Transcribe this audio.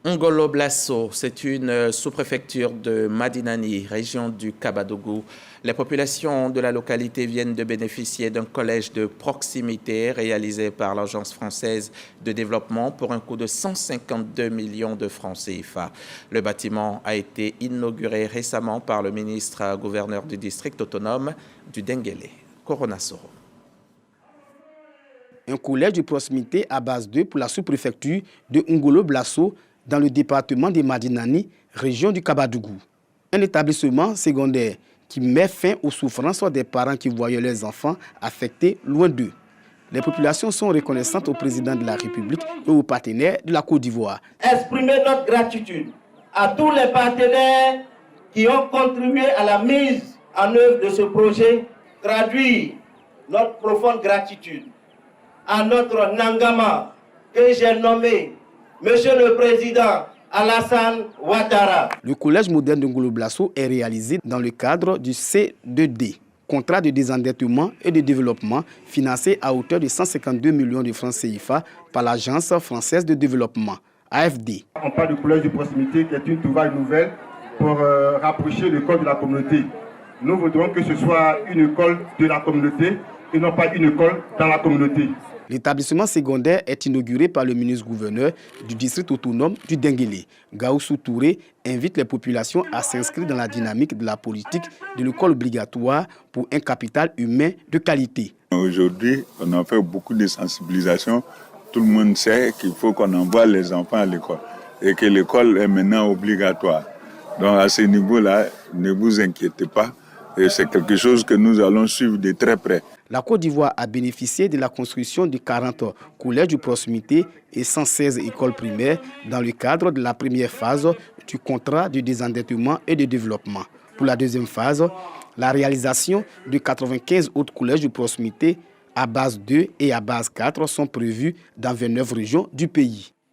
Ngolo Blasso, c'est une sous-préfecture de Madinani, région du Kabadougou. Les populations de la localité viennent de bénéficier d'un collège de proximité réalisé par l'Agence française de développement pour un coût de 152 millions de francs CFA. Le bâtiment a été inauguré récemment par le ministre gouverneur du district autonome du Denguélé, Corona Soro. Un collège de proximité à base 2 pour la sous-préfecture de Ngolo Blasso dans le département de Madinani, région du Kabadougou. Un établissement secondaire qui met fin aux souffrances des parents qui voyaient leurs enfants affectés loin d'eux. Les populations sont reconnaissantes au président de la République et aux partenaires de la Côte d'Ivoire. Exprimer notre gratitude à tous les partenaires qui ont contribué à la mise en œuvre de ce projet, traduire notre profonde gratitude à notre Nangama que j'ai nommé Monsieur le Président Alassane Ouattara. Le collège moderne de Ngolo Blasso est réalisé dans le cadre du C2D, contrat de désendettement et de développement financé à hauteur de 152 millions de francs CFA par l'Agence française de développement, AFD. On parle du collège de proximité qui est une trouvaille nouvelle pour rapprocher l'école de la communauté. Nous voudrons que ce soit une école de la communauté et non pas une école dans la communauté. L'établissement secondaire est inauguré par le ministre-gouverneur du district autonome du Denguélé. Gaoussou Touré invite les populations à s'inscrire dans la dynamique de la politique de l'école obligatoire pour un capital humain de qualité. Aujourd'hui, on a fait beaucoup de sensibilisation. Tout le monde sait qu'il faut qu'on envoie les enfants à l'école et que l'école est maintenant obligatoire. Donc à ce niveau-là, ne vous inquiétez pas. Et c'est quelque chose que nous allons suivre de très près. La Côte d'Ivoire a bénéficié de la construction de 40 collèges de proximité et 116 écoles primaires dans le cadre de la première phase du contrat de désendettement et de développement. Pour la deuxième phase, la réalisation de 95 autres collèges de proximité à base 2 et à base 4 sont prévus dans 29 régions du pays.